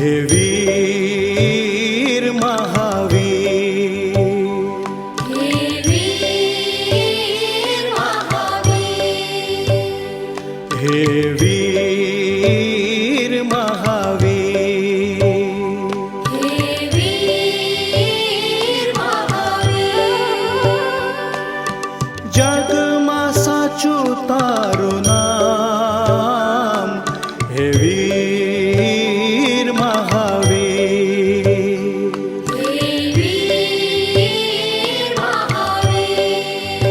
हे वीर महावीर, हे वीर महावीर, हे वीर महावीर, हे वीर महावीर। जगमा साचू तारू नाम, हे वीर महावीर, हे वीर महावीर।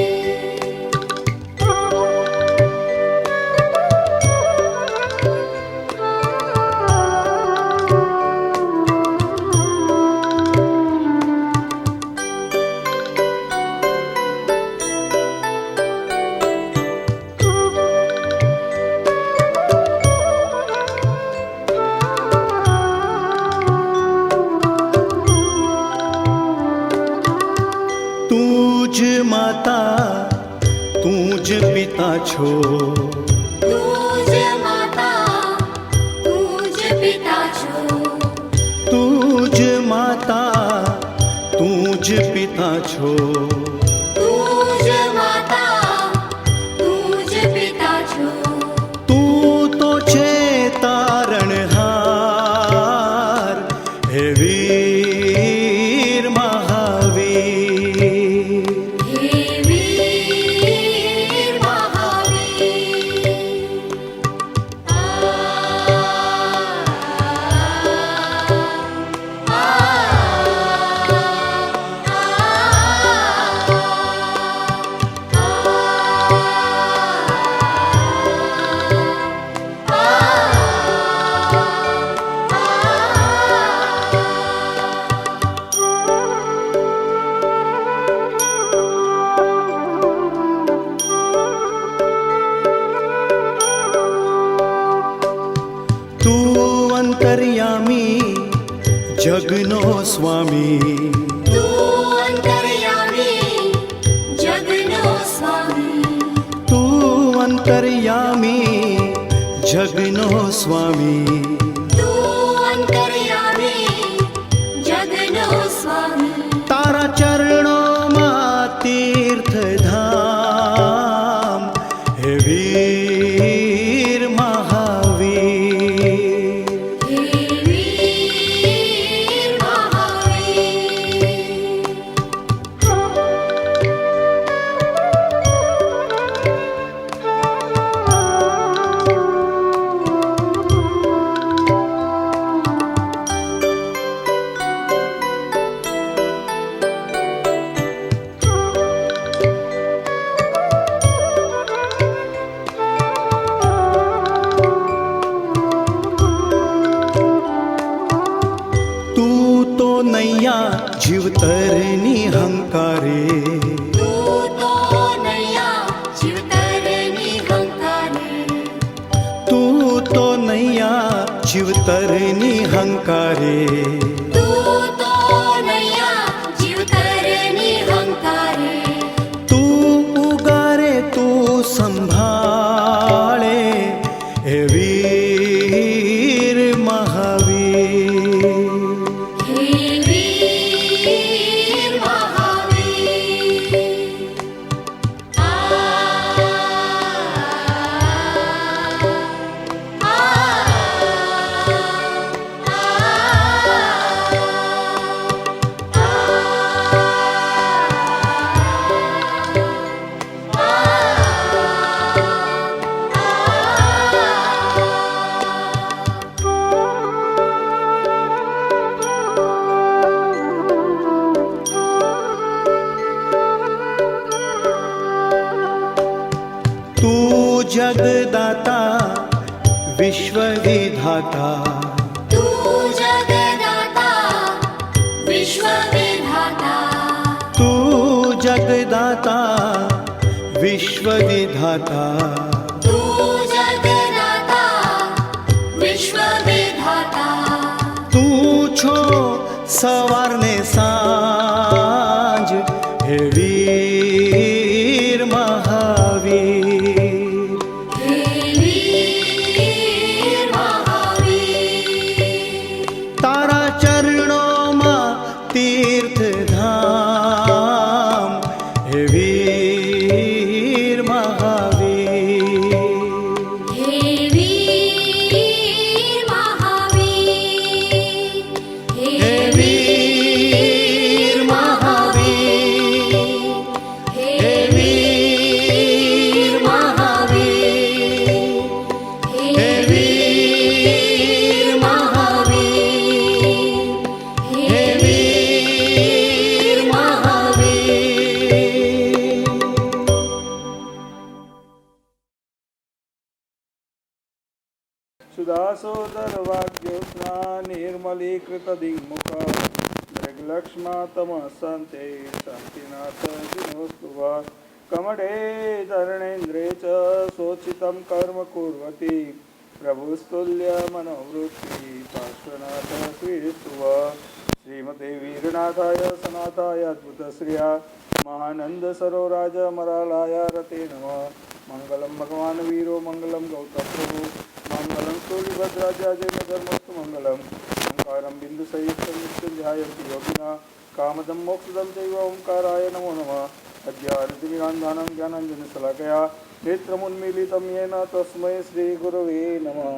तूज माता तूज पिता छो, तूज माता तूज पिता छो, तूज माता तूज पिता छो, तूज माता तूज पिता छो। तू तो छे तारणहार, हे वीर महावीर, हे वीर महावीर। तू अंतर्यामी जगनो स्वामी, तू अंतर्यामी जगनो स्वामी, तू अंतर्यामी जगनो स्वामी, तू अंतर्यामी जगनो स्वामी। तारा चरणों मां तीर्थ धाम, हे वीर महावीर, हे वीर महावीर। तू तो नैया जीव तरनी हंकारे, तू तो नैया शिवतरणी हंकारे, तू तो नैया जीव तरनी हंकारे, तू तो नैया शिवतरणी हंकारे। तू उगारे तू संभाळे, हे वीर महावीर, हे वीर महावीर। तू जगदाता विश्वविधाता, तू जगदाता विश्वविधाता, तू जगदाता विश्वविधाता, तू जगदाता विश्वविधाता। तू छो सवार ने सांज, हे वीर महावीर, हे वीर महावीर। सुधासोदरवाग्योत्स्ना निर्मलीकृतदिङ्मुख दृग्लक्ष्मा तमः सन्ते शान्तिनाथ दिनोस्तुव कमठे धरणेन्द्रे च शोचितं कर्म कुर्वती प्रभुस्तुल्य मनोवृत्ति पार्श्वनाथ श्रीस्तुव श्रीमते वीरनाथाय सनाथाय अद्भुतश्रिया महानंद सरोराज मरालाय रते नमः मंगलम भगवान वीरो मंगलम गौतम प्रभु मंगलम सूर्यभद्राजय धर्मस्तु मंगलम ओंकारं बिंदु सहितं मृत्युंजयान्ति योगिना कामदं मोक्षदं चैव ओंकाराय नमो नमः अज्ञानतिमिरान्धानं ज्ञानाञ्जनशलाकया नेत्रमुन्मीलितं येन तस्मै श्रीगुरवे नमः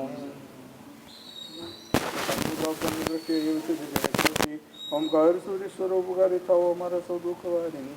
ओंकार सूर्य स्वरूपकारी था वो हमारा सब दुख वारिणी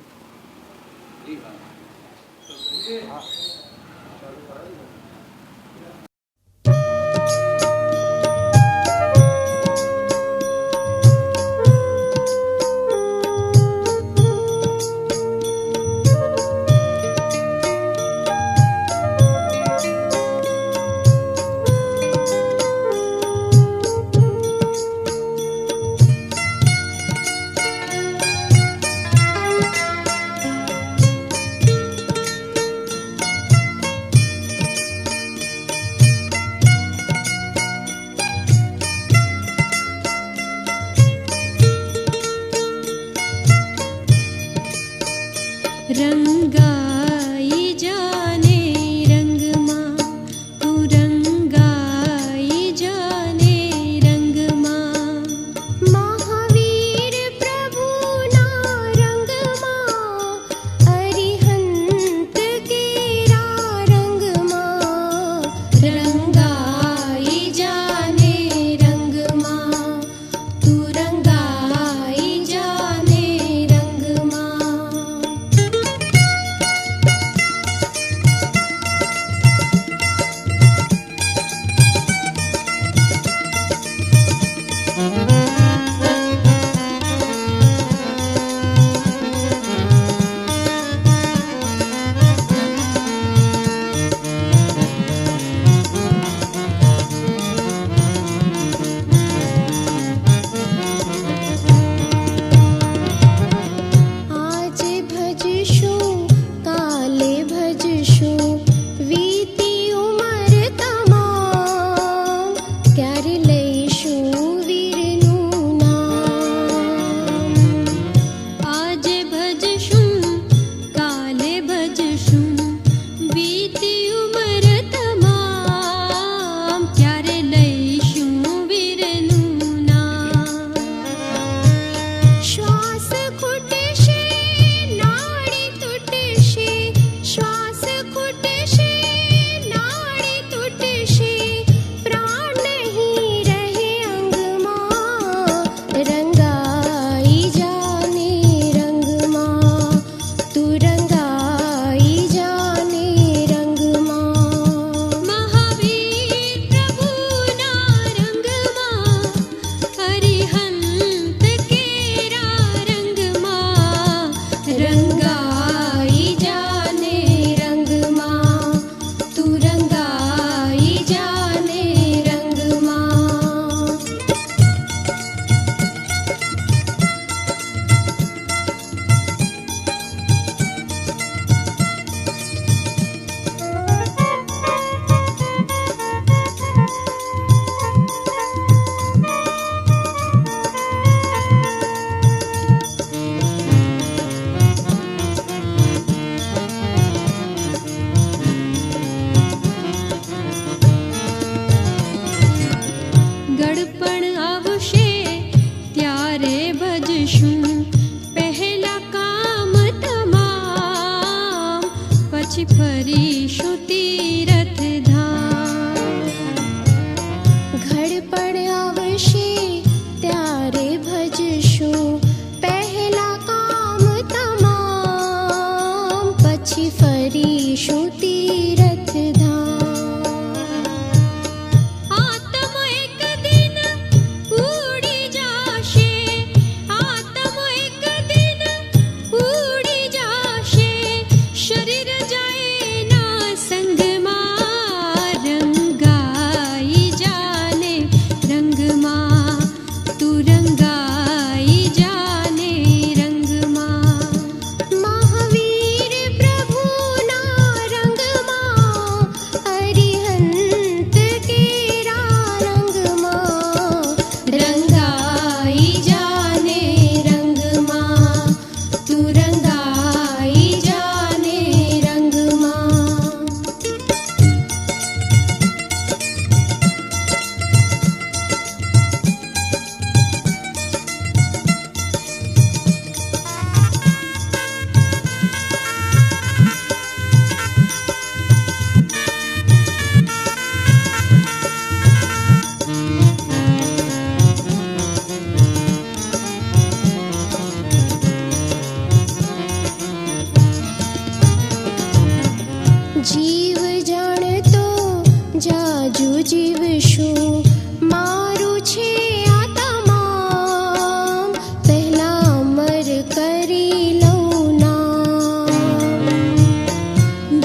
જાજુ જીવશું મારું છે આ તમામ પહેલા અમર કરી લઉં નામ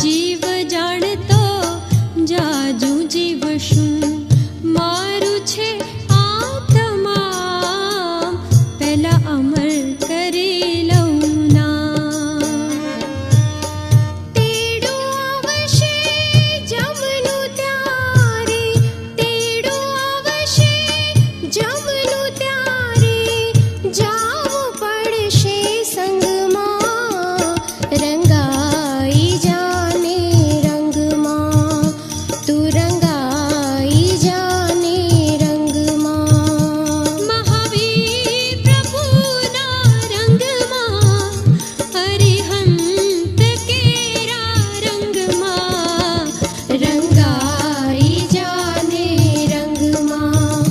જીવ જાણતો જાજુ જીવશું મારું છે આ તમામ પહેલા અમર કરી લઉં નામ તેડું આવશે જમનું ત્યારે તેડું આવશે જમનું ત્યારે જાવું પડશે સંગમાં રંગાઈ જાને રંગમાં તું રંગાઈ જાને રંગમાં મહાવીર પ્રભુના રંગમાં અરિહંત કેરા રંગમાં રંગાઈ જાને રંગમાં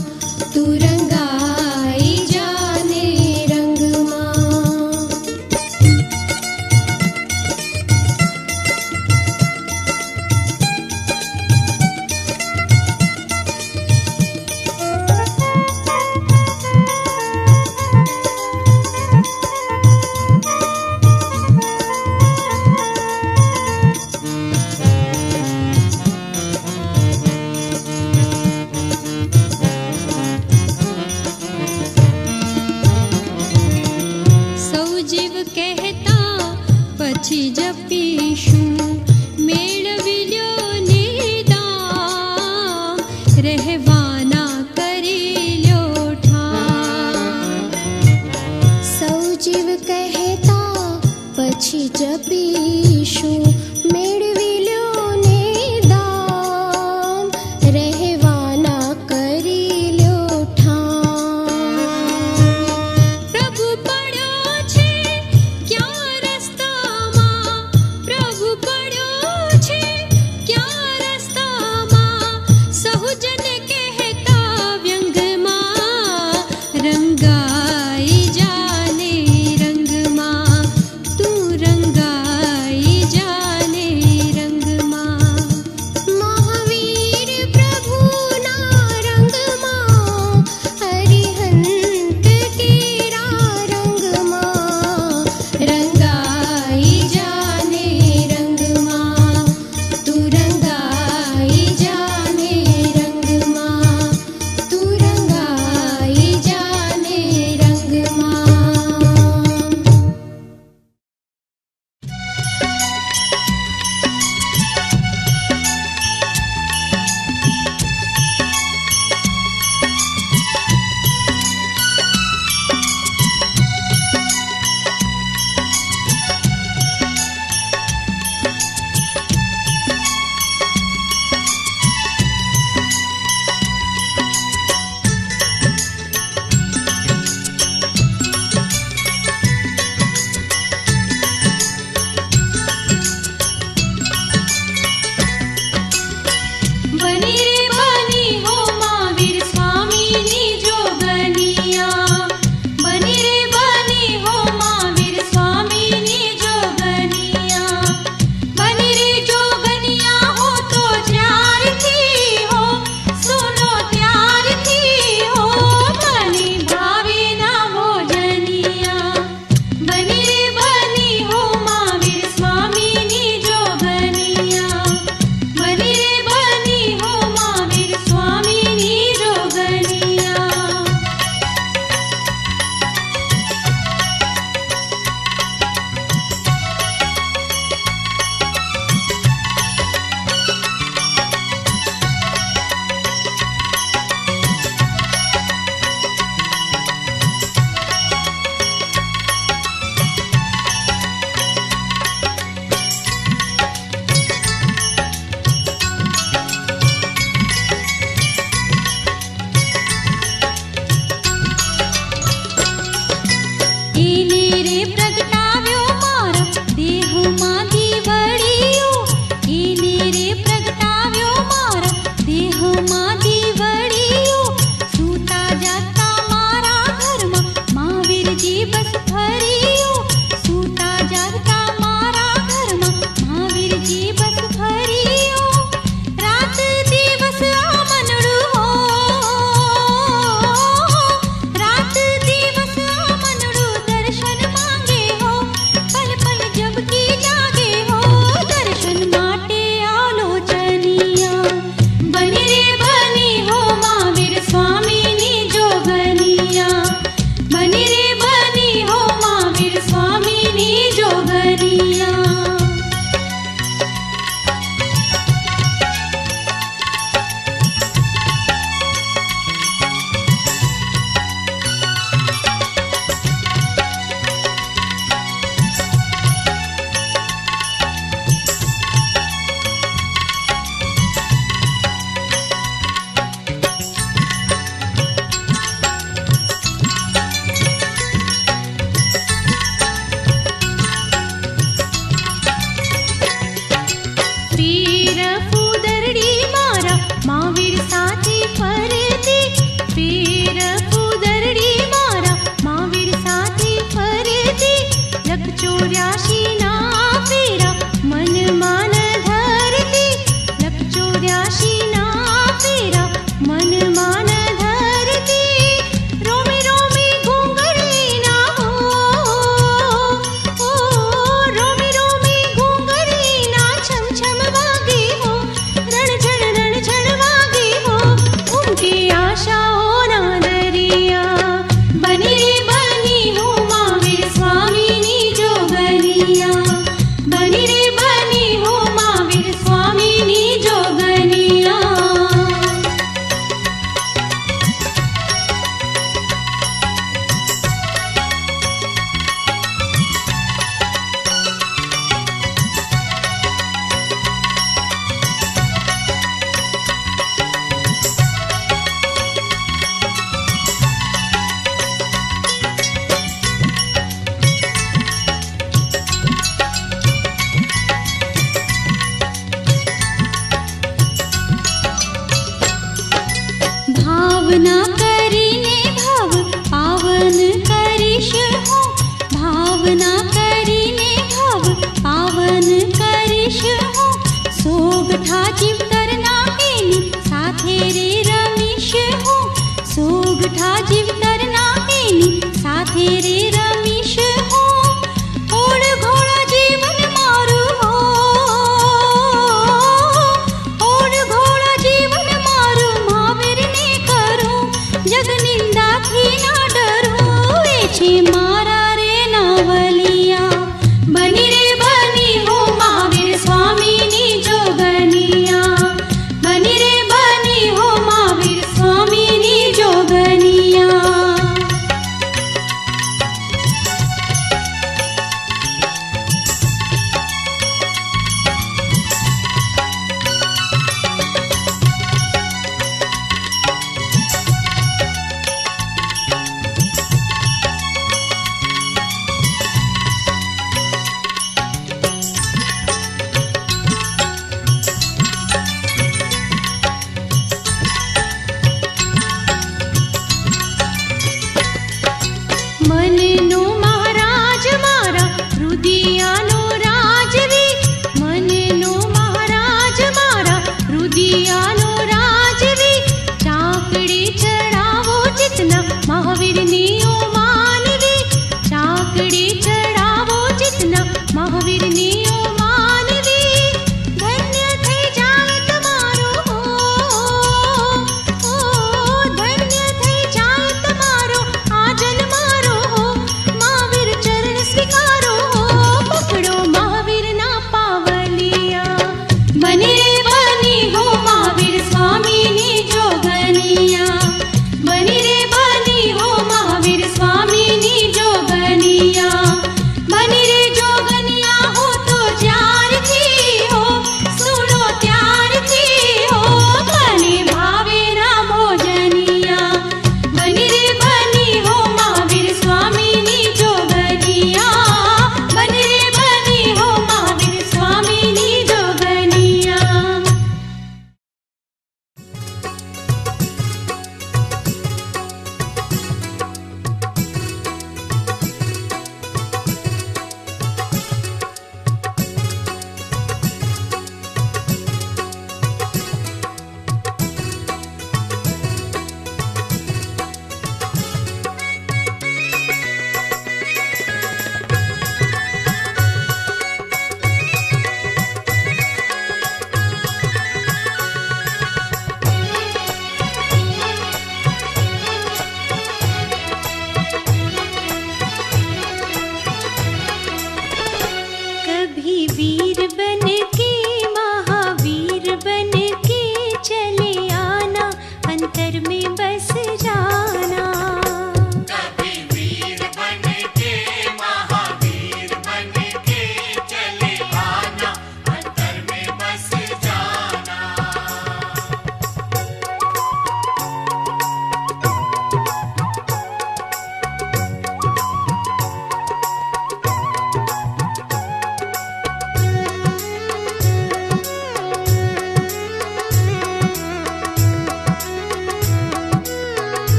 તું રંગાઈ જાને રંગમાં સૌ જીવ કહેતા પછી જપીશું મેળવી લ્યો નિદાન રહેવાના કરી લ્યો ઠામ સૌ જીવ કહેતા પછી જપીશું મેળવી લ્યો નિદાન રહેવાના કરી લ્યો ઠામ પ્રભુ પડ્યો છે ક્યાં રસ્તામાં પ્રભુ પડ્યો છે ક્યાં રસ્તામાં સહુજન કહેતા વ્યંગમાં રંગાઈ જાને રંગમાં તું રંગાઈ જાને રંગમાં મહાવીર પ્રભુ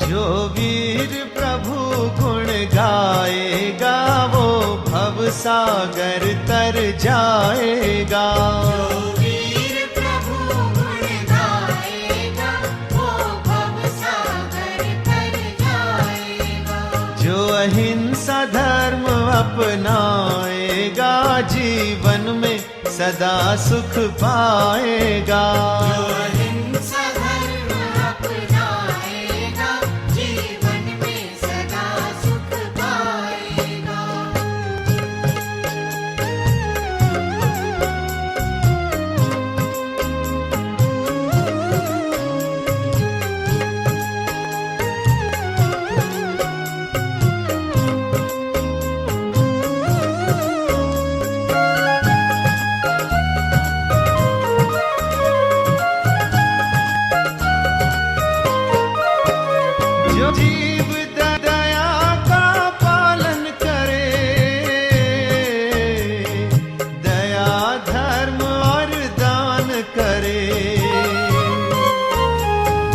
जो वीर प्रभु गुण गाएगा वो भव सागर तर जाएगा। वीर प्रभु गुण गाएगा वो भव सागर तर जाएगा। जो अहिंसा धर्म अपनाएगा जीवन में सदा सुख पाएगा। अहिंसा धर्म अपनाएगा जीवन में सदा सुख पाएगा। जो जीव दया का पालन करे, दया धर्म और दान करे।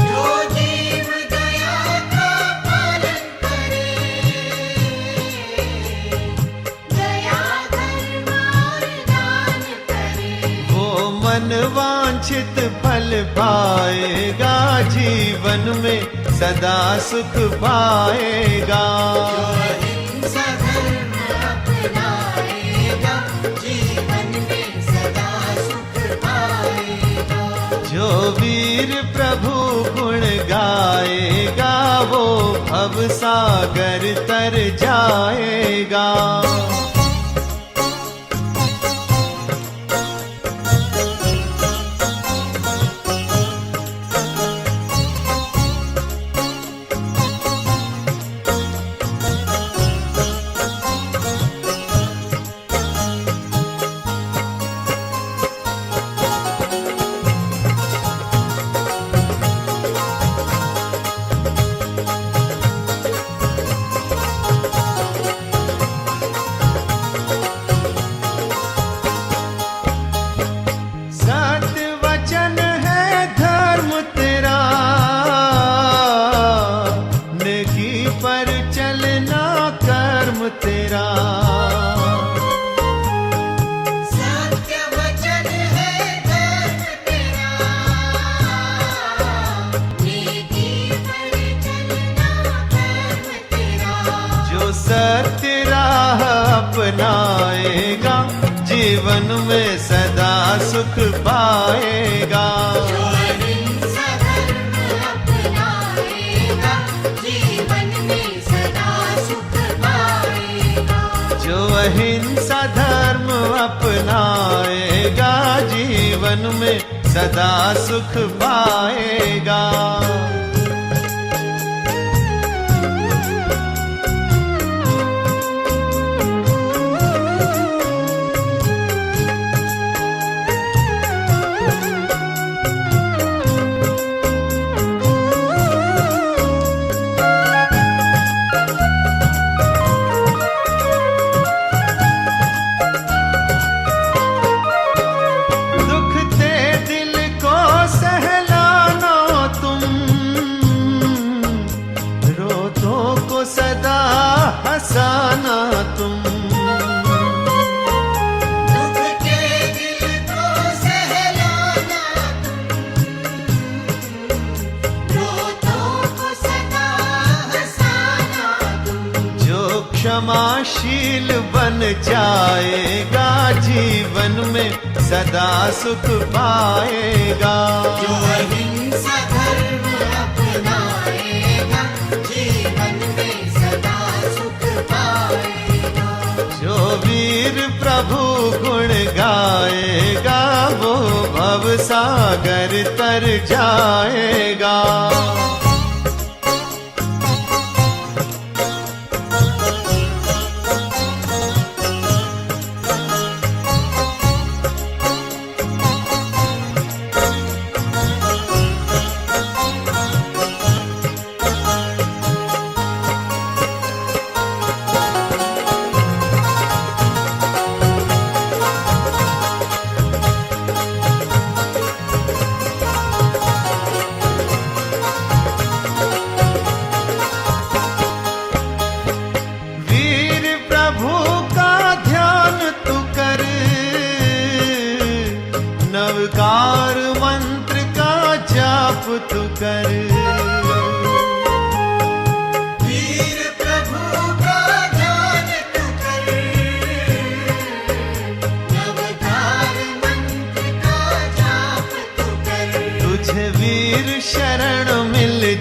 जो जीव दया का पालन करे, दया धर्म और दान करे, वो मन वांछित फल पाएगा जीवन में सदा सुख पाएगा। अहिंसा धर्म अपनाएगा जीवन में सदा सुख पाएगा। जो वीर प्रभु गुण गाएगा वो भव सागर तर जाएगा। सत्य वचन है धर्म तेरा, नेकी पर चलना कर्म तेरा। सत्य वचन है धर्म तेरा, नीति पर चलना कर्म तेरा। जो सत्य राह अपनाएगा जीवन में सदा सुख पाएगा। जो अहिंसा धर्म अपनाएगा जीवन में सदा सुख पाएगा। जो अहिंसा धर्म अपनाएगा जीवन में सदा सुख पाएगा। दुख ते दिल को सहलाना तुम, रोतों को सदा हंसाना तुम। दुख के दिल को सहलाना तुम, रोतों को सदा हंसाना तुम। जो क्षमाशील बन जाएगा जीवन में सदा सुख पाएगा। जो अहिंसा धर्म अपनाएगा जीवन में सदा सुख पाएगा। जो वीर प्रभु गुण गाएगा वो भव सागर तर जाएगा।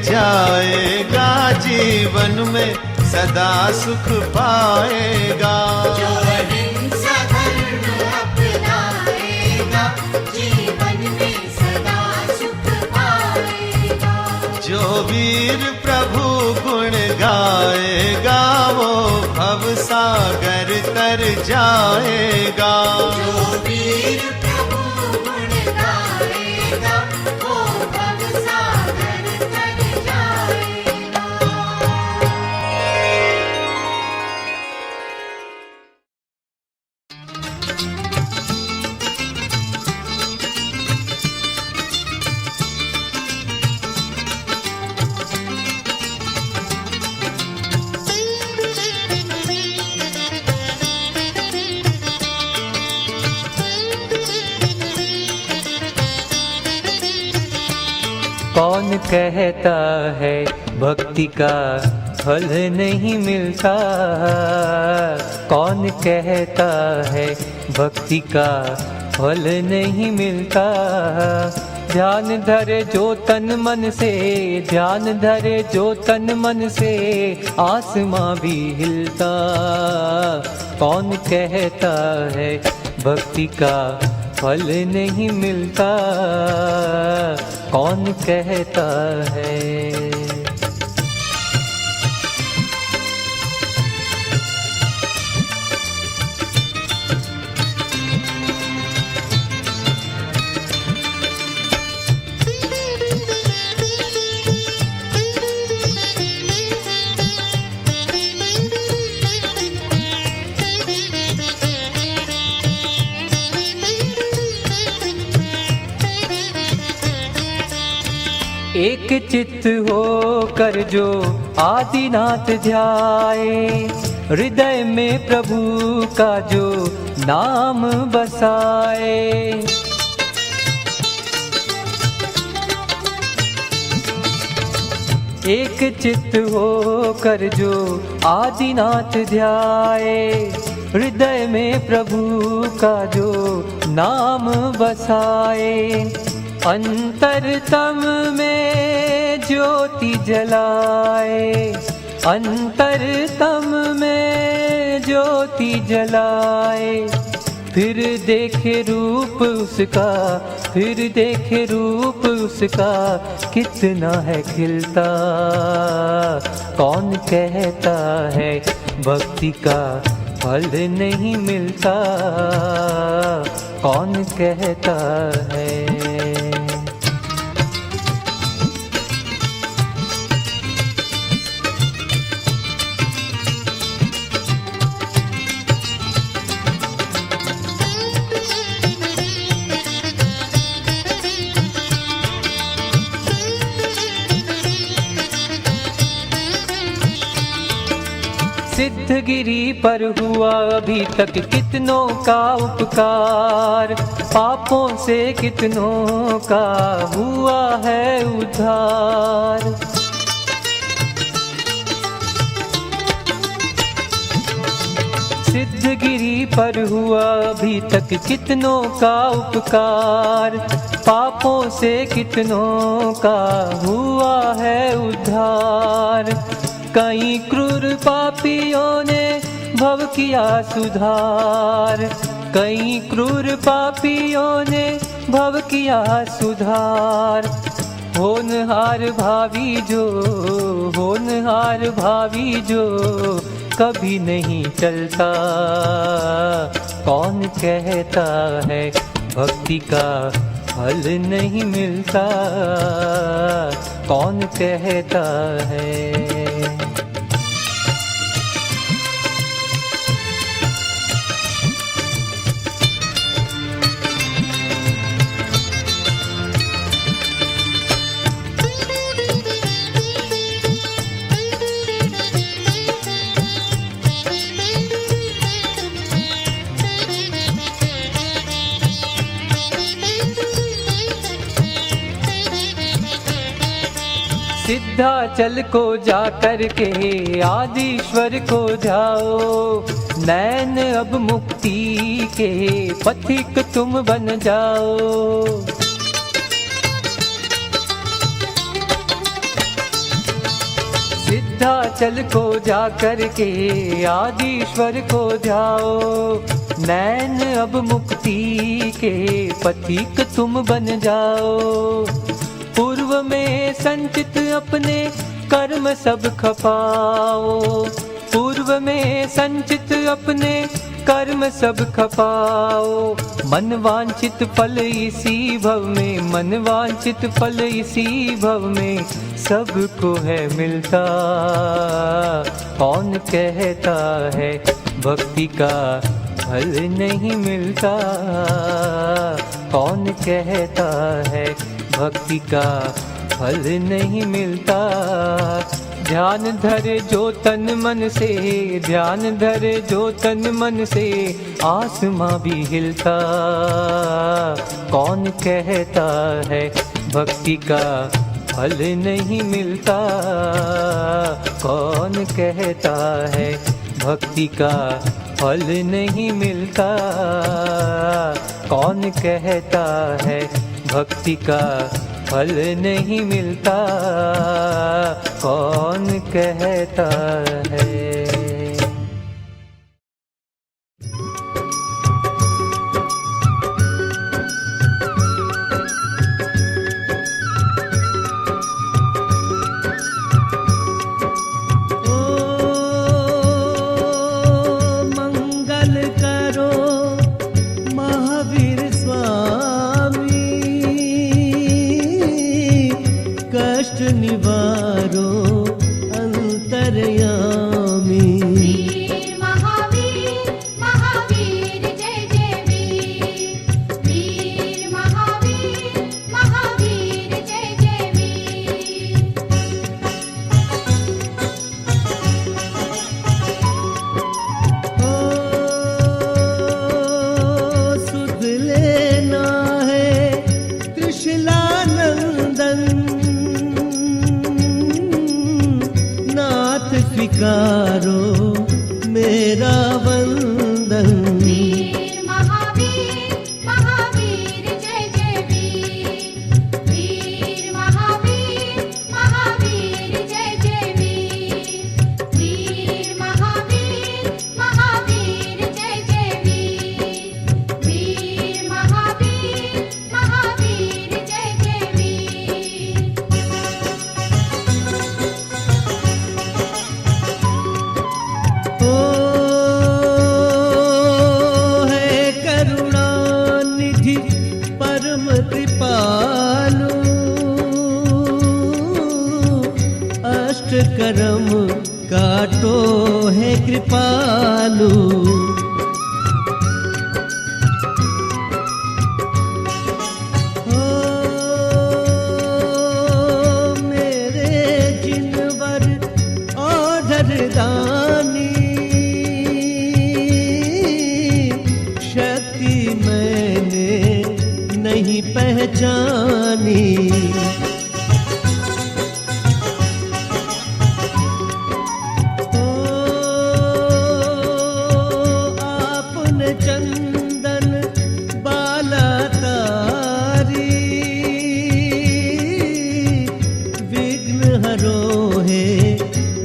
जाएगा, जीवन में सदा सुख पाएगा। जो अहिंसा धर्म अपनाएगा, जीवन में सदा सुख पाएगा। जो वीर प्रभु गुण गाएगा, वो भव सागर तर जाएगा। जो वीर प्रभु गुण गाएगा, वो भव सागर तर जाएगा। कौन कहता है भक्ति का फल नहीं मिलता? कौन कहता है भक्ति का फल नहीं मिलता? ध्यान धरे जो तन मन से, ध्यान धरे जो तन मन से, आसमां भी हिलता। कौन कहता है भक्ति का फल नहीं मिलता? कौन कहता है? एक चित्त हो कर जो आदिनाथ ध्याए, हृदय में प्रभु का जो नाम बसाए। एक चित्त हो कर जो आदिनाथ ध्याए, हृदय में प्रभु का जो नाम बसाए। अंतरतम में ज्योति जलाए, अंतरतम में ज्योति जलाए। फिर देखे रूप उसका, फिर देखे रूप उसका, कितना है खिलता। कौन कहता है भक्ति का फल नहीं मिलता? कौन कहता है? सिद्धगिरी पर हुआ अभी तक कितनों का उपकार, पापों से कितनों का हुआ है उद्धार। सिद्धगिरी पर हुआ अभी तक कितनों का उपकार, पापों से कितनों का हुआ है उद्धार। कई क्रूर पापियों ने भव किया सुधार, कई क्रूर पापियों ने भव किया सुधार। होनहार भावी जो, होनहार भावी जो कभी नहीं चलता। कौन कहता है भक्ति का फल नहीं मिलता? कौन कहता है? सिद्धाचल को जा कर के आदिश्वर को जाओ, नैन अब मुक्ति के पथिक तुम बन जाओ। विंध्याचल को जा कर के आदिश्वर को ध्याओ। नैन अब मुक्ति के पथिक तुम बन जाओ। पूर्व में संचित अपने कर्म सब खपाओ। पूर्व में संचित अपने कर्म सब खपाओ। मन वांछित फल इसी भव में, मन वांछित फल इसी भव में सबको है मिलता। कौन कहता है भक्ति का फल नहीं मिलता? कौन कहता है भक्ति का फल नहीं मिलता? ध्यान धरे जो तन मन से, ध्यान धरे जो तन मन से आसमां भी हिलता। कौन कहता है भक्ति का फल नहीं मिलता? कौन कहता है भक्ति का फल नहीं मिलता? कौन कहता है भक्ति का फल नहीं मिलता? कौन कहता है? निवारो अंतरयामी। वीर महावीर महावीर जय जय वीर। वीर महावीर महावीर जय जय वीर। सुध लेना है त्रिशूलानंदन, स्वीकारो मेरा वंदन। वीर महावीर महावीर जय जय वीर। वीर महावीर महावीर जय जय वीर। वीर महावीर महावीर जय जय वीर। वीर महावीर महावीर जय जय वीर। करम काटो है कृपालु। मेरे जिनवर ओढ़र दानी, शक्ति मैंने नहीं पहचानी। चंदन बाला तारी, विघ्न हरो है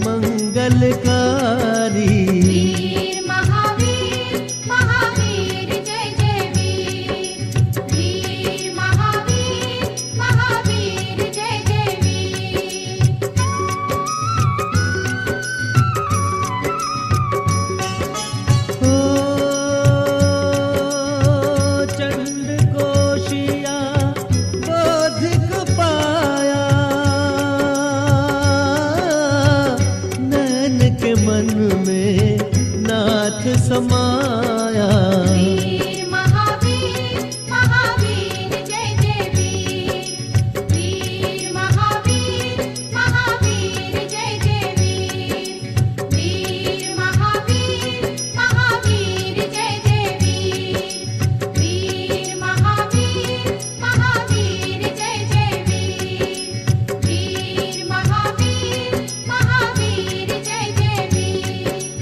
मंगलकारी। वीर महावीर महावीर जय जय वीर। वीर महावीर महावीर जय जय वीर। मन में नाथ समाया। वीर महावीर महावीर जय जय वीर। वीर महावीर महावीर जय जय वीर। वीर महावीर महावीर जय जय वीर। वीर महावीर महावीर जय जय वीर। वीर महावीर महावीर जय जय वीर।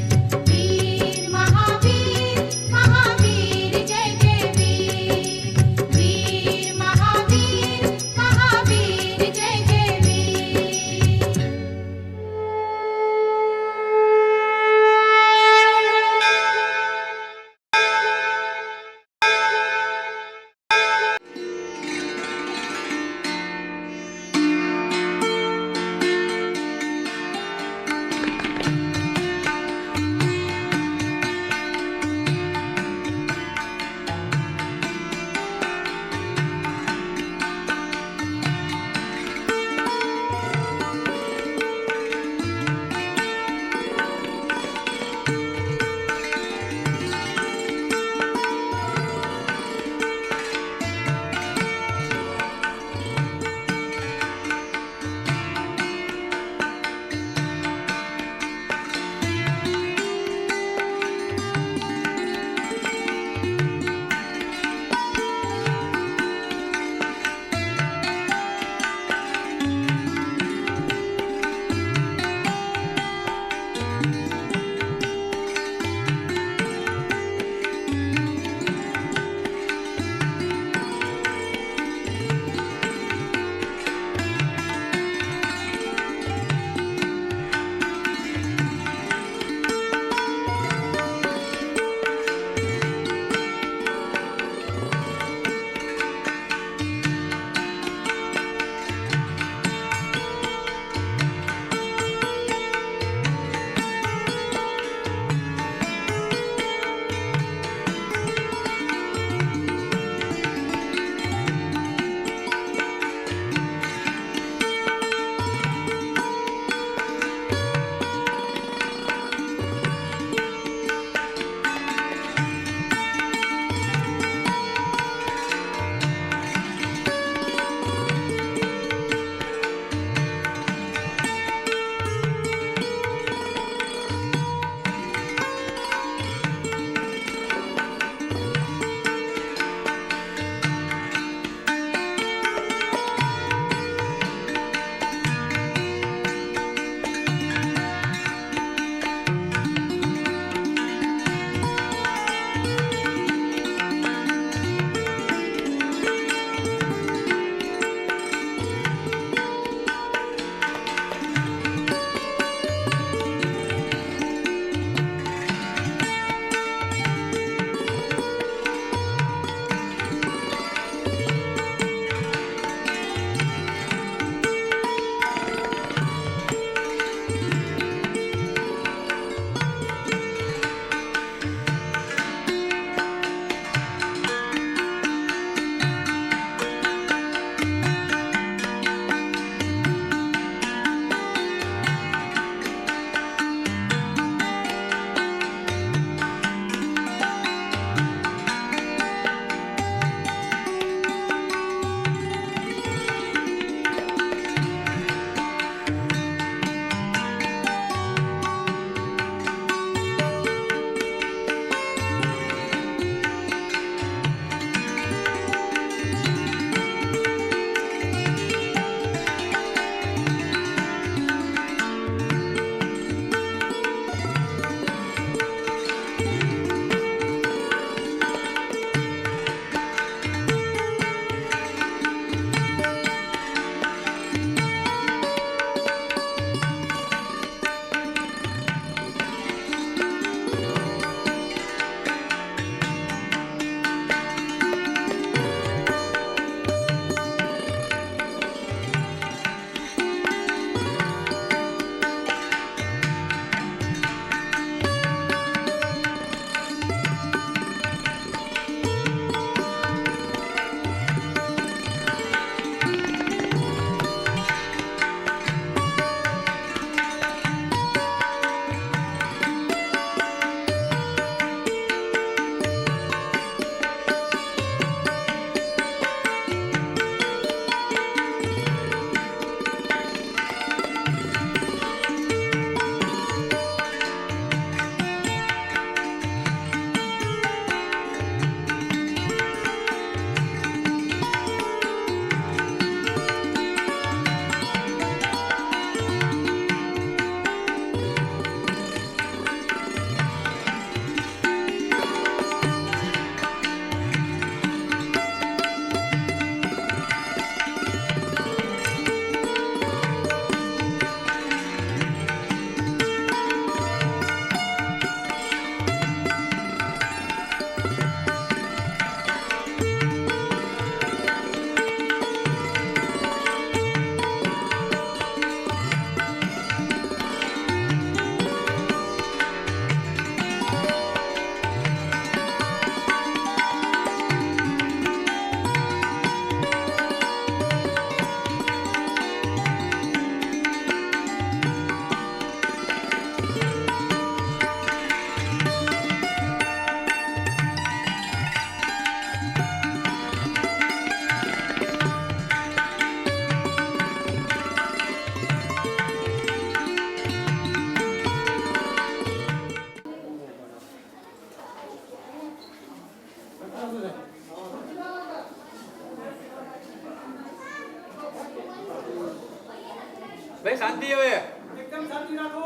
એકદમ શાંતિ રાખો.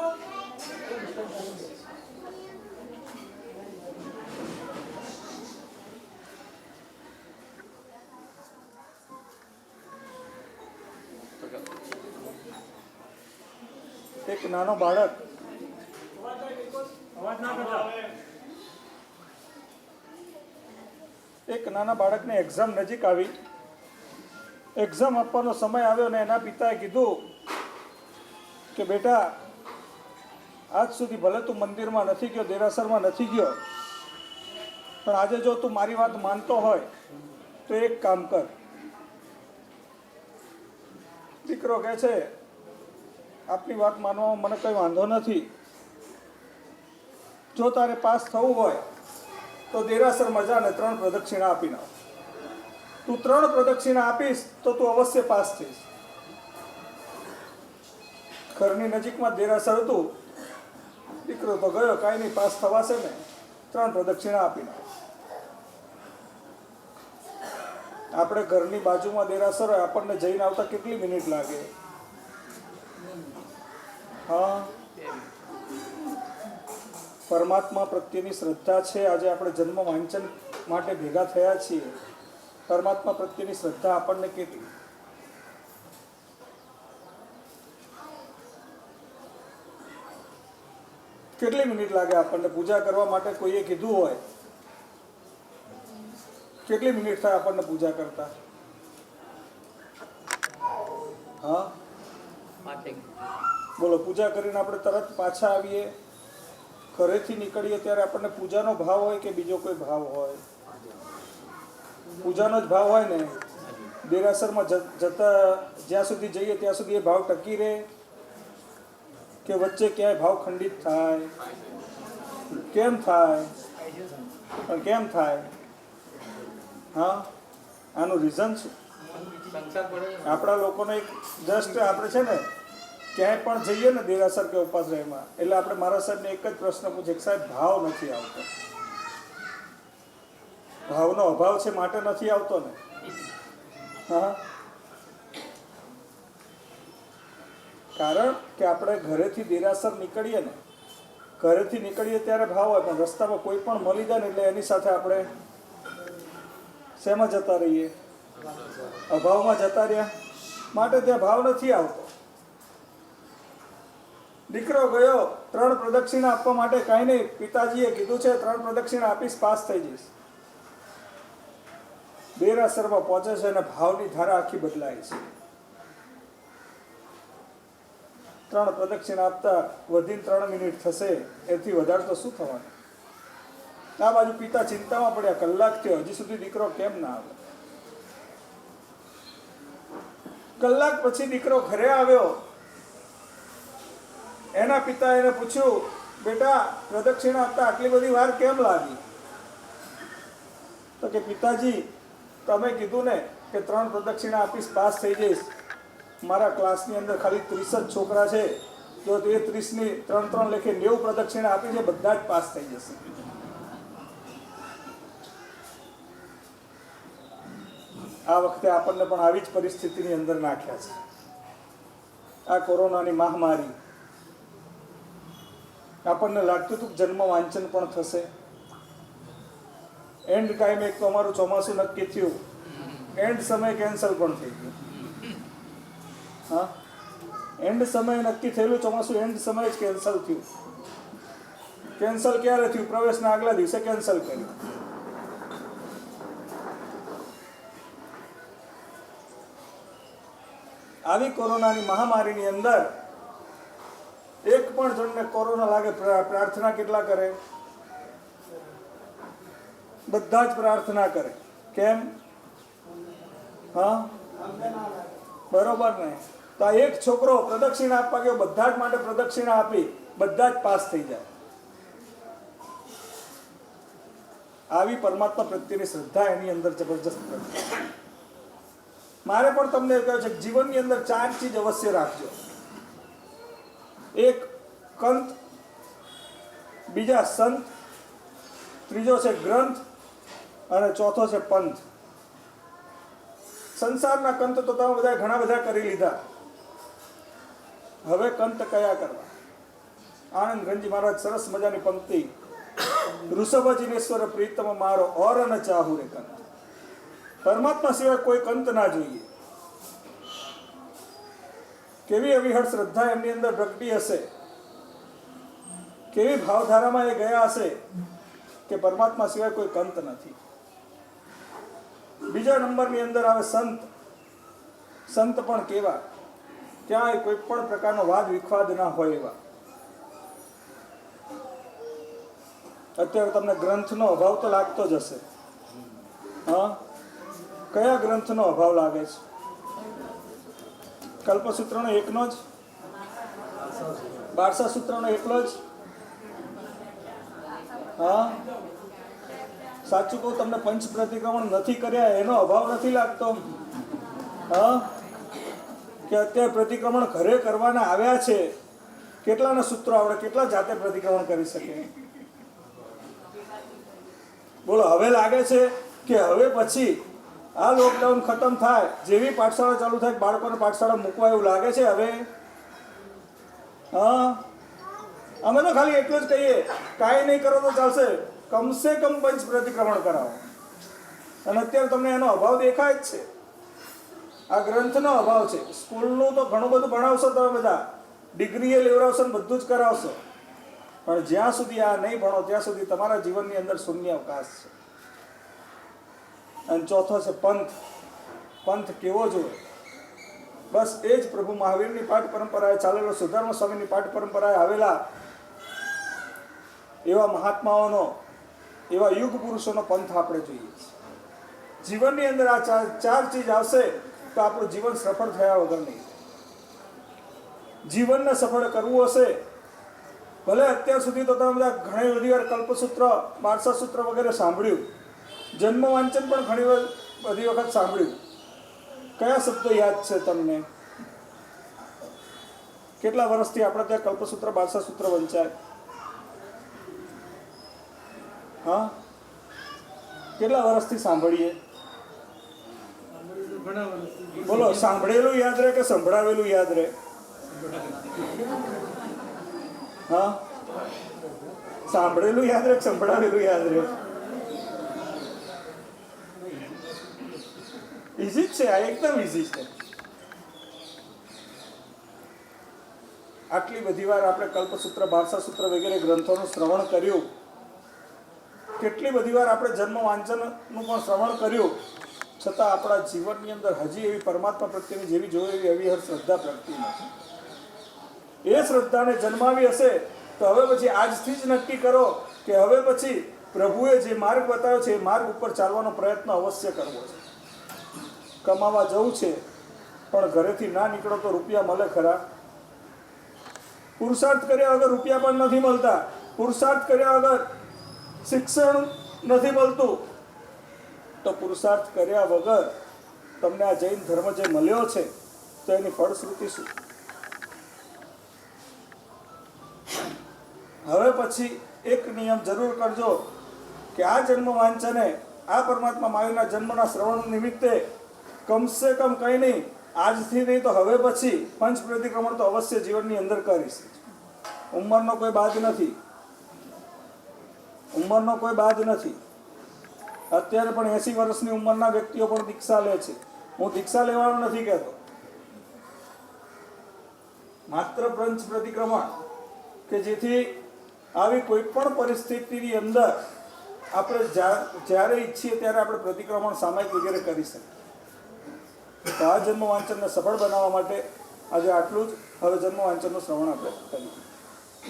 એક નાનો બાળક અવાજ ના કરતા. એક નાના બાળકને એક્ઝામ નજીક આવી. એક્ઝામ આપવાનો સમય આવ્યો ને એના પિતાએ કીધું કે બેટા, આજ સુધી ભલે તું મંદિરમાં નથી ગયો, દેરાસરમાં નથી ગયો, પણ આજે જો તું મારી વાત માનતો હોય તો એક કામ કર. દીકરો કહે છે, આપની વાત માનવામાં મને કંઈ વાંધો નથી. જો તારે પાસ થવું હોય તો દેરાસરમાં જા ને 3 પ્રદક્ષિણા આપી નાખ. તું 3 પ્રદક્ષિણા આપીશ તો તું અવશ્ય પાસ થઈશ. ઘરની નજીકમાં દેરાસર હતું. દીકરો તો ગયો, કાંઈ નહીં, પાસ થવાશે ને, 3 પ્રદક્ષિણા આપી નાખ. આપણે ઘરની બાજુમાં દેરાસર હોય, આપણને જઈને આવતા કેટલી મિનિટ લાગે? હા, પરમાત્મા પ્રત્યેની શ્રદ્ધા છે. આજે આપણે જન્મ વાંચન માટે ભેગા થયા છીએ. પરમાત્મા પ્રત્યેની શ્રદ્ધા આપણને કેટલી? કેટલી મિનિટ લાગે આપણને પૂજા કરવા માટે? કોઈએ કીધું હોય કેટલી મિનિટ થાય આપણને પૂજા કરતા? હા, બોલો. પૂજા કરીને આપણે તરત પાછા આવીએ, ઘરેથી નીકળીએ ત્યારે આપણને પૂજાનો ભાવ હોય કે બીજો કોઈ ભાવ હોય? પૂજાનો જ ભાવ હોય ને. દેરાસરમાં જતા જ્યાં સુધી જઈએ ત્યાં સુધી એ ભાવ ટકી રહે કે વચ્ચે ક્યાંય ભાવ ખંડિત થાય? કેમ થાય? પણ કેમ થાય? હા, આનું રીઝન શું? આપણા લોકોને એક જસ્ટ આપણે છે ને ક્યાંય પણ જઈએ ને દેરાસર કે ઉપાશ્રયમાં, એટલે આપણે મારા સાહેબને એક જ પ્રશ્ન પૂછે કે સાહેબ, ભાવ નથી આવતો. ભાવનો અભાવ છે માટે નથી આવતો ને? હા, કારણ કે આપણે ઘરેથી દેરાસર નીકળીએ ને, ઘરેથી નીકળીએ ત્યારે ભાવ હોય, પણ રસ્તામાં કોઈ પણ મળી જાય ને એટલે એની સાથે આપણે શેમાં જતા રહીએ? અભાવમાં જતા રહ્યા, માટે ત્યાં ભાવ નથી આવતો. દીકરો ગયો 3 પ્રદક્ષિણા આપવા માટે. કાંઈ નહીં, પિતાજીએ કીધું છે 3 પ્રદક્ષિણા આપીશ, પાસ થઈ જઈશ. દેરાસરમાં પહોંચે છે અને ભાવની ધારા આખી બદલાય છે. 3 પ્રદક્ષિણા આપતા વધીને 3 મિનિટ થશે, એથી વધારે તો શું થવાનું? આ બાજુ પિતા ચિંતામાં પડ્યા, કલાક થયો, હજી સુધી દીકરો કેમ ના આવે? કલાક પછી દીકરો ઘરે આવ્યો. એના પિતા એને પૂછ્યું, બેટા, પ્રદક્ષિણા આપતા આટલી બધી વાર કેમ લાગી? તો કે પિતાજી, તમે કીધું ને કે 3 પ્રદક્ષિણા આપીશ, પાસ થઈ જઈશ. મારા ક્લાસની અંદર ખાલી 30 જ છોકરા છે. જો તે 30ની 3 લેખે 90 પ્રદક્ષિણા આપી છે, બધા જ પાસ થઈ જશે. આ વખતે આપણને પણ આવી જ પરિસ્થિતિની અંદર નાખ્યા છે. આ કોરોનાની મહામારી. આપણને લાગતું હતું જન્મ વાંચન પણ થશે. એન્ડ ટાઈમ એક તો અમારું ચોમાસું નક્કી થયું, એન્ડ સમય કેન્સલ પણ થઈ ગયું. હા, એન્ડ સમય નક્કી થયેલું ચોમાસું એન્ડ સમય જ કેન્સલ થયું. કેન્સલ ક્યારે થયું? પ્રવેશના આગલા દિવસે કેન્સલ કર્યું. આવી કોરોનાની મહામારીની અંદર એક પણ જણને કોરોના લાગે, પ્રાર્થના કેટલા કરે? બધા જ પ્રાર્થના કરે. કેમ? હા, બરોબર ને? તો આ એક છોકરો પ્રદક્ષિણા આપવા ગયો, બધા જ માટે પ્રદક્ષિણા આપી, બધા જ પાસ થઈ જાય. આવી પરમાત્મા પ્રત્યેની શ્રદ્ધા એની અંદર જબરજસ્ત કરે. મારે પણ તમને કહ્યું છે કે જીવનની અંદર 4 ચીજ અવશ્ય રાખજો. એક કંત, બીજા સંત, ત્રીજો છે ગ્રંથ અને ચોથો છે પંથ. સંસારના કંત તો તમે બધા ઘણા બધા કરી લીધા. હવે કંત કયા કરવા. આનંદ ગંજી મહારાજ સરસ મજાની પંક્તિ, ઋષભ જિનેશ્વર પ્રીતમ મારો ઓર ન ચાહુ રે કંત. પરમાત્મા સિવાય કોઈ કંત ના જોઈએ. કેવી અવિહળ શ્રદ્ધા એમની અંદર પ્રગટી હશે, કેવી ભાવધારામાં એ ગયા હશે કે પરમાત્મા સિવાય કોઈ કંત નથી. બીજા નંબરની અંદર આવે સંત. સંત પણ કેવા, ક્યાંય કોઈ પણ પ્રકારનો વાદ વિખવાદ ના હોય એવા. અત્યારે તમને ગ્રંથનો અભાવ તો લાગતો જ હશે. હા, કયા ગ્રંથનો અભાવ લાગે છે? કલ્પસૂત્રનો એકનો જ, બારસા સૂત્રનો એકલો જ. હા, સાચું કહું, તમને પંચ પ્રતિક્રમણ નથી કર્યા એનો અભાવ નથી લાગતો? હા, કે અત્યારે પ્રતિક્રમણ ઘરે કરવાના આવ્યા છે, કેટલાના સૂત્રો આવડે, કેટલા જાતે પ્રતિક્રમણ કરી શકે? બોલો, હવે લાગે છે કે હવે પછી આ લોકડાઉન ખતમ થાય, જેવી પાઠશાળા ચાલુ થાય, બાળકોને પાઠશાળા મૂકવા એવું લાગે છે હવે? હા, અમે તો ખાલી એટલું જ કહીએ, કાંઈ નહીં કરો તો ચાલશે, કમસે કમ પંચ પ્રતિક્રમણ કરાવો. અને અત્યારે તમને એનો અભાવ દેખાય જ છે. આ ગ્રંથનો અભાવ છે. સ્કૂલનું તો ઘણું બધું ભણાવશો તમે, બધા ડિગ્રીએ લેવડાવશો ને બધું જ કરાવશો, પણ જ્યાં સુધી આ નહીં ભણો ત્યાં સુધી તમારા જીવનની અંદર શૂન્ય અવકાશ છે. અને ચોથો છે પંથ. પંથ કેવો જોઈએ? બસ એ જ પ્રભુ મહાવીરની પાઠ પરંપરાએ ચાલેલો, સુધર્મ સ્વામીની પાઠ પરંપરાએ આવેલા એવા મહાત્માઓનો, એવા યુગ પુરુષોનો પંથ આપણે જોઈએ છીએ. જીવનની અંદર આ ચાર ચીજ આવશે તો આપણું જીવન સફળ થયા વગર નહીં. જીવનને સફળ કરવું હશે, ભલે અત્યાર સુધી તો તમે બધા ઘણી બધી વાર કલ્પસૂત્ર, બારસા સૂત્ર વગેરે સાંભળ્યું, જન્મ વાંચન પણ ઘણી બધી વખત સાંભળ્યું. કયા શબ્દો યાદ છે તમને? કેટલા વર્ષથી આપણે ત્યાં કલ્પસૂત્ર, બારસા સૂત્ર વંચાય? હા, કેટલા વર્ષથી સાંભળીએ? બોલો, સાંભળેલું યાદ રહે કે સંભળાવેલું યાદ રહે? હા, સાંભળેલું યાદ રહે કે સંભળાવેલું યાદ રહે? ઇઝી જ છે આ, એકદમ ઇઝી છે. આટલી બધી વાર આપણે કલ્પસૂત્ર, બારસા સૂત્ર વગેરે ગ્રંથોનું શ્રવણ કર્યું, કેટલી બધી વાર આપણે જન્મ વાંચનનું પણ શ્રવણ કર્યું, છતાં આપણા જીવનની અંદર હજી એવી પરમાત્મા પ્રત્યેની જેવી જોઈએ એવી અવિહળ શ્રદ્ધા પ્રગટી નથી. એ શ્રદ્ધાને જન્માવી હશે તો હવે પછી આજથી જ નક્કી કરો કે હવે પછી પ્રભુએ જે માર્ગ બતાવ્યો છે એ માર્ગ ઉપર ચાલવાનો પ્રયત્ન અવશ્ય કરવો છે. કમાવા જવું છે પણ ઘરેથી ના નીકળો તો રૂપિયા મળે ખરા? પુરુષાર્થ કર્યા વગર રૂપિયા પણ નથી મળતા. પુરુષાર્થ કર્યા વગર શિક્ષણ નથી મળતું. તો પુરુષાર્થ કર્યા વગર તમને આ જૈન ધર્મ જે મળ્યો છે તો એની ફળશ્રુતિ શું? હવે પછી એક નિયમ જરૂર કરજો કે આ જન્મ વાંચને, આ પરમાત્મા મહાવીરના જન્મના શ્રવણ નિમિત્તે કમસે કમ કંઈ નહીં, આજથી નહીં તો હવે પછી પંચ પ્રતિક્રમણ તો અવશ્ય જીવનની અંદર કરીશ. ઉંમરનો કોઈ બાદ નથી, ઉંમરનો કોઈ બાદ નથી. અત્યારે પણ 80 વર્ષની ઉંમરના વ્યક્તિઓ પણ દીક્ષા લે છે. હું દીક્ષા લેવાનું નથી કહેતો, માત્ર પંચ પ્રતિક્રમણ કે જેથી આવી કોઈ પણ પરિસ્થિતિની અંદર આપણે જ્યારે ઈચ્છીએ ત્યારે આપણે પ્રતિક્રમણ સામાયિક વગેરે કરી શકીએ. તો આ જન્મ વાંચનને સફળ બનાવવા માટે આજે આટલું જ. હવે જન્મ વાંચનનું શ્રવણ આપણે કરીએ.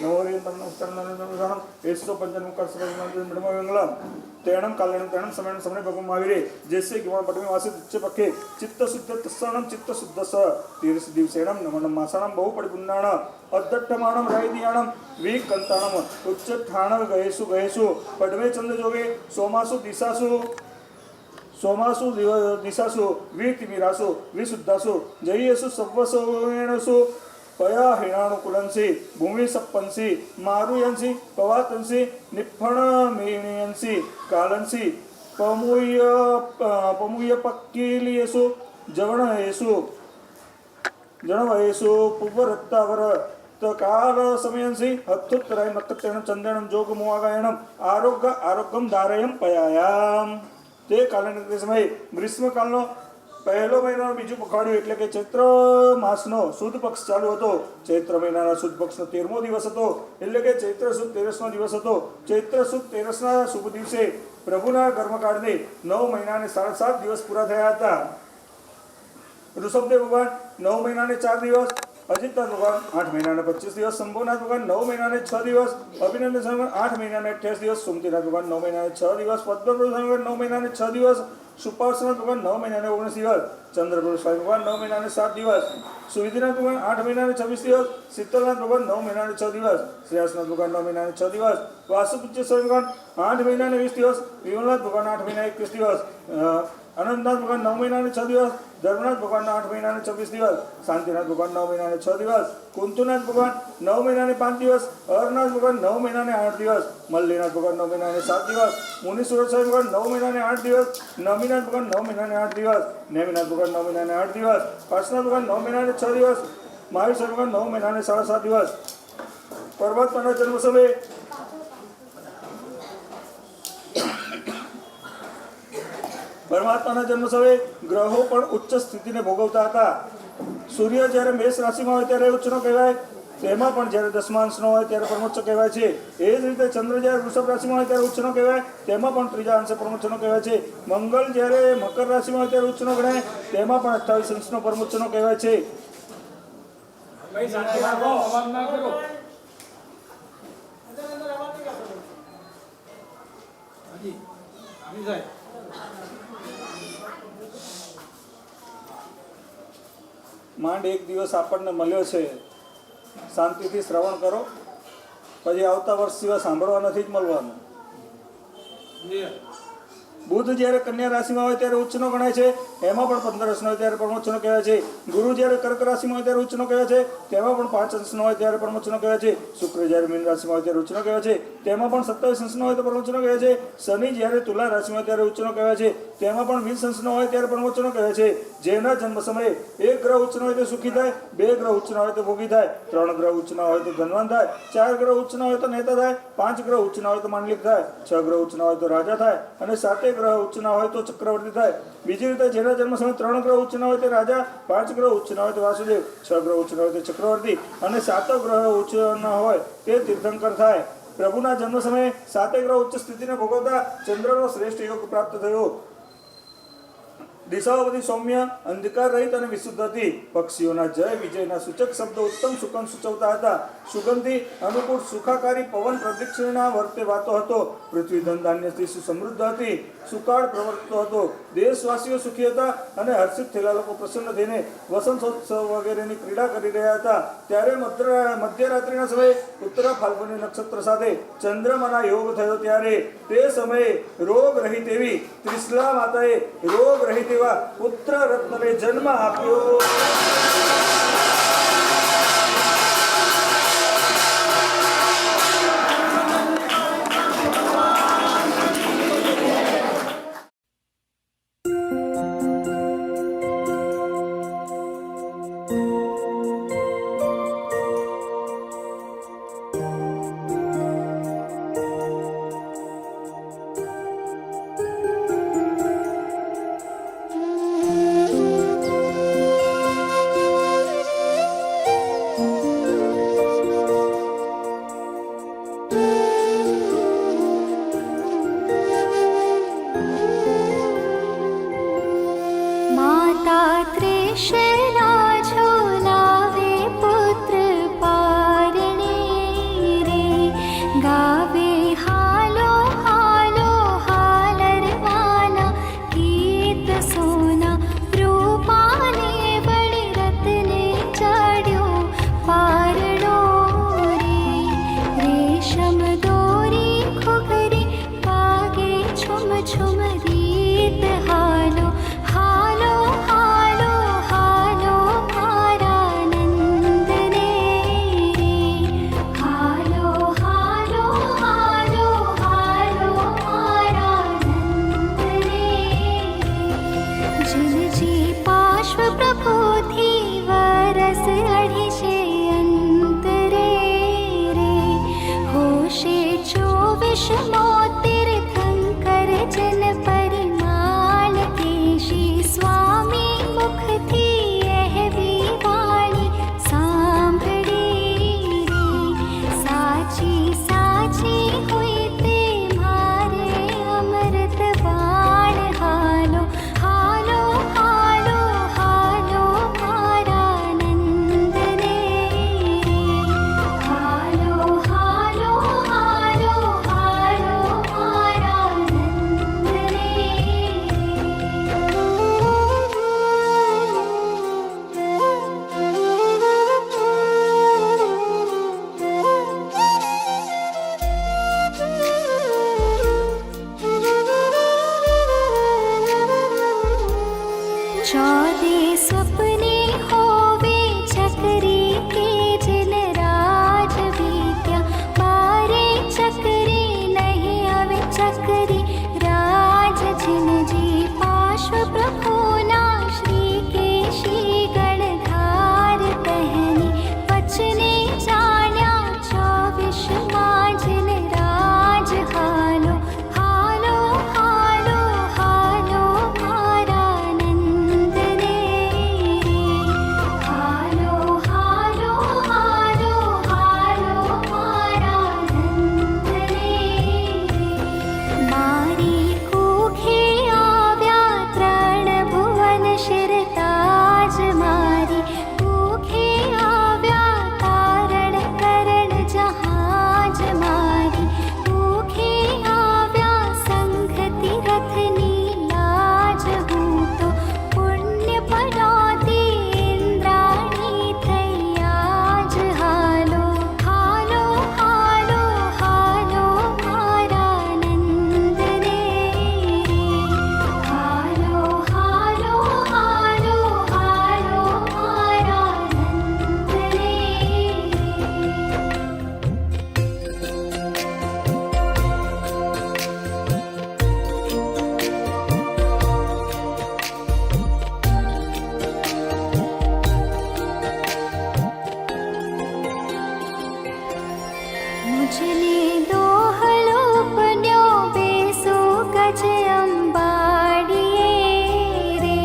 નવોરિયમ તન્નમ એસો પંચમ મંગલમ તેણમ કાલેણમ તેણમ સમયણમ સમય ભગવાન મહાવીરે જૈસે ગિવાણ પટમી વાસે ઉચ્ચ પકે ચિત્ત શુદ્ધ તસ્સણમ ચિત્ત શુદ્ધ સ તીર્ષ દિવસેણમ નમનમ માસણમ બહુ પડિપુન્નાણ અદ્દઠ્ઠમાણમ રાયદિયાણમ વિકંતાણમ ઉચ્ચ ઠાણ ગયેસુ પડવે ચંદ્ર જોગે સોમાસુ દિશાસુ વીતિમિરાસુ વિશુદ્ધાસુ જયેસુ સવ્વસોણસુ પયા હિણાણુકુલંસી ભૂમિ સપ્પંસી મારુયંસી પવાતંસી નિફ્ફણમેણયંસી કાલંસી પમુય પક્કીલિયેસુ જવણયેસુ જણવયેષુ પુવરત્તાવર કાલ સમયંસી હત્તુત્તરાય નક્ષત્રેણ ચંદ્રેણ જોગમોગાયણમ આરોગ્ય આરોગ્યમ ધારયમ પયાયામ. તે કાલના સમયે ગ્રીષ્મકાળનો પહેલો મહિનાનો બીજું પખવાડિયું એટલે કે ચૈત્ર માસનો સુદ પક્ષ ચાલુ હતો. ચૈત્ર મહિનાના સુદ પક્ષનો 13મો દિવસ હતો એટલે કે ચૈત્ર સુદ 13નો દિવસ હતો. ચૈત્ર સુદ 13ના શુભ દિવસે પ્રભુના કર્મકાળને 9 મહિના અને 7.5 દિવસ પૂરા થયા હતા. ઋષભદેવ ભગવાન 9 મહિના અને 4 દિવસ, અજિતનાથ ભગવાન 8 મહિના અને 25 દિવસ, શંભુનાથ ભગવાન 9 મહિના અને 6 દિવસ, અભિનંદન સ્વામી ભગવાન 8 મહિના અને 28 દિવસ, સુમતીનાથ ભગવાન 9 મહિના અને 6 દિવસ, પદ્મપ્રભુ સ્વામી ભગવાન 9 મહિના અને 6 દિવસ, સુપાર્શ્વનાથ ભગવાન 9 મહિના અને 19 દિવસ, ચંદ્રપ્રભુ સ્વામી ભગવાન 9 મહિના અને 7 દિવસ, સુવિધિનાથ ભગવાન 8 મહિના અને 26 દિવસ, શીતલનાથ ભગવાન 9 મહિના અને 6 દિવસ, શ્રેયાસનાથ ભગવાન 9 મહિના અને 6 દિવસ, વાસુપૂજ્ય સ્વામી ભગવાન 8 મહિના અને 20 દિવસ, વિમલનાથ ભગવાન 8 મહિના 21 દિવસ, અનંતનાથ ભગવાન 9 મહિના અને 6 દિવસ, ધર્મનાથ ભગવાન 8 મહિના અને 26 દિવસ, શાંતિનાથ ભગવાન 9 મહિના અને 6 દિવસ, કુંતુનાથ ભગવાન 9 મહિના અને 5 દિવસ, હરનાથ ભગવાન 9 મહિના અને 8 દિવસ, મલ્લીનાથ ભગવાન 9 મહિના અને 7 દિવસ, મુનીશ્વર સ્વામી ભગવાન 9 મહિના અને 8 દિવસ, નમીનાથ ભગવાન 9 મહિના અને 8 દિવસ, નેમિનાથ ભગવાન 9 મહિના અને 8 દિવસ, પાર્શનાથ ભગવાન 9 મહિના અને 6 દિવસ, મહાવીર સ્વામી ભગવાન 9 મહિના અને 7.5 દિવસ. પરમાત્માના જન્મ સમયે પરમાત્માના જન્મ સમયે ગ્રહો પણ ઉચ્ચ સ્થિતિને ભોગવતા હતા. સૂર્ય જ્યારે મેષ રાશિમાં હોય ત્યારે ઉચ્ચનો કહેવાય, તેમાં પણ જ્યારે દસમાંશનો હોય ત્યારે પરમોચ્ચ કહેવાય છે. એ જ રીતે ચંદ્ર જ્યારે વૃષભ રાશિમાં હોય ત્યારે ઉચ્ચનો કહેવાય, તેમાં પણ ત્રીજા અંશે પરમોચ્ચનો કહેવાય છે. મંગળ જ્યારે મકર રાશિમાં હોય ત્યારે ઉચ્ચનો ગણાય, તેમાં પણ 28 અંશનો પરમોચ્ચનો કહેવાય છે. માંડ એક દિવસ આપણને મળ્યો છે, શાંતિથી શ્રવણ કરો, પછી આવતા વર્ષ સિવાય સાંભળવા નથી જ મળવાનું. બુધ જ્યારે કન્યા રાશિમાં હોય ત્યારે ઉચ્ચનો ગણાય છે, એમાં પણ 15 અંશનો હોય ત્યારે પરમોચ્ચનો કહેવાય છે. ગુરુ જ્યારે કર્ક રાશિમાં હોય ત્યારે ઉચ્ચનો કહેવાય છે, તેમાં પણ 5 અંશનો હોય ત્યારે પરમોચ્ચનો કહેવાય છે. શુક્ર જ્યારે મીન રાશિમાં હોય ત્યારે ઉચ્ચનો કહેવાય છે, તેમાં પણ 27 અંશનો હોય તો પરમોચ્ચનો કહેવાય છે. શનિ જ્યારે તુલા રાશિમાં ત્યારે ઉચ્ચનો કહેવાય છે, તેમાં પણ 20 અંશનો હોય ત્યારે પરમોચ્ચનો કહેવાય છે. જેના જન્મ સમયે એક ગ્રહ ઉચ્ચનો હોય તો સુખી થાય, 2 ગ્રહ ઉચ્ચના હોય તો ભોગી થાય, 3 ગ્રહ ઉચ્ચના હોય તો ધનવાન થાય, 4 ગ્રહ ઉચ્ચના હોય તો નેતા થાય, 5 ગ્રહ ઉચ્ચના હોય તો માંડલિક થાય, 6 ગ્રહ ઉચ્ચના હોય તો રાજા થાય, અને 7 ગ્રહ ઉચ્ચના હોય તો ચક્રવર્તી થાય. બીજી રીતે જેના જન્મ સમયે 3 ગ્રહ ઉચ્ચના હોય તો રાજા, 5 ગ્રહ ઉચ્ચના હોય તો વાસુદેવ, 6 ગ્રહ ઉચ્ચના હોય તો ચક્રવર્તી, અને 7 ગ્રહ ઉચ્ચના હોય તે તીર્થંકર થાય. પ્રભુના જન્મ સમયે 7 ગ્રહ ઉચ્ચ સ્થિતિને ભોગવતા ચંદ્રનો શ્રેષ્ઠ યોગ પ્રાપ્ત થયો. દિશાઓ બધી સૌમ્ય, અંધકાર રહિત અને વિશુદ્ધ હતી. પક્ષીઓના જય વિજયના સૂચક શબ્દો ઉત્તમ સુગંધ સૂચવતા હતા. સુગંધી અનુકૂળ સુખાકારી પવન પ્રદક્ષિણા વર્તે વાતો હતો. પૃથ્વી ધન ધાન્યથી સુસમૃદ્ધ હતી, સુકાળ પ્રવર્તતો હતો. દેશવાસીઓ સુખી હતા અને હર્ષિત થયેલા લોકો પ્રસન્ન થઈને વસંતોત્સવ વગેરેની ક્રીડા કરી રહ્યા હતા. ત્યારે મધ્યરાત્રિના સમયે ઉત્તરા ફાલ્ગુની નક્ષત્ર સાથે ચંદ્રમાના યોગ થયો. ત્યારે તે સમયે રોગ રહિત એવી ત્રિશલા માતાએ રોગ રહિત પુત્ર રત્નને જન્મ આપ્યો. मुझने दोहलो बन्यो बेसो गज अंबाड़िए रे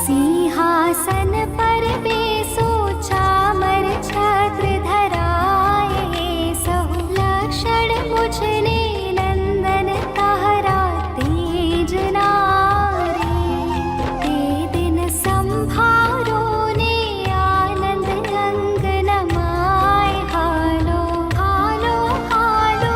सिंहासन पर बेसो चामर छत्र धराए सहु लक्षण मुझने नंदन तहरा तेज नारे ते दिन संभारो ने आनंद रंग नमाय हालो हालो हालो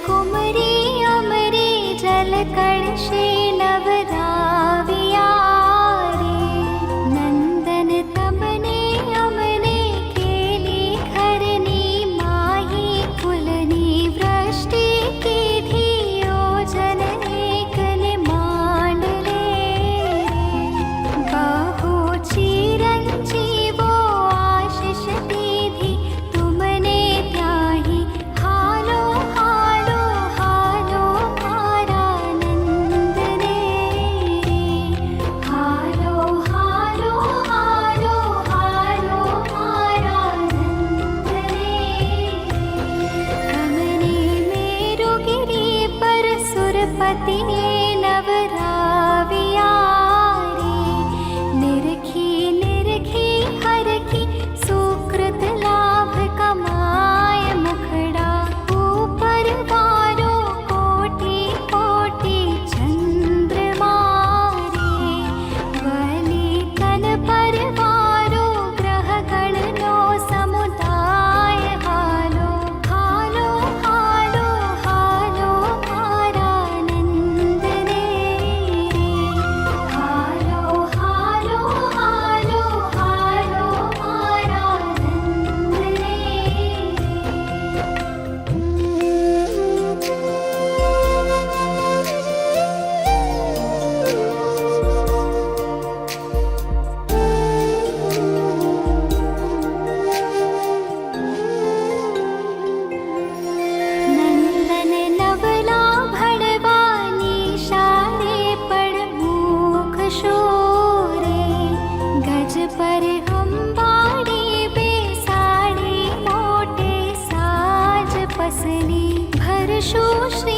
कुमरी अमरी जल कणशे नवराविया रे नंदन तमने अमने केली घरनी माही कुलनी वृष्टि की धियो जन एकने मांडले बहु चिरंजीवो आशीष दीधी तुमने त्याही हालो हालो हालो मारा नंदने हालो हालो हालो हालो मारा नंदने कमने मेरुगिरी पर सुरपति नवराविया रे निरखी निरखी हर की सुकृत लाभ कमाय मुखड़ा ऊपर वारो कोटि कोटि चंद्रमा रे बलि तन पर वारो ग्रह गण नो समुदाय हालो हालो हालो हालो मारा नंदने हालो हालो हालो हालो मारा नंदन नवला भड़वानी शाले पड़ मुख शोरे गज पर हम बाड़ी बेसाड़ी मोटे साज पसली भरशो श्री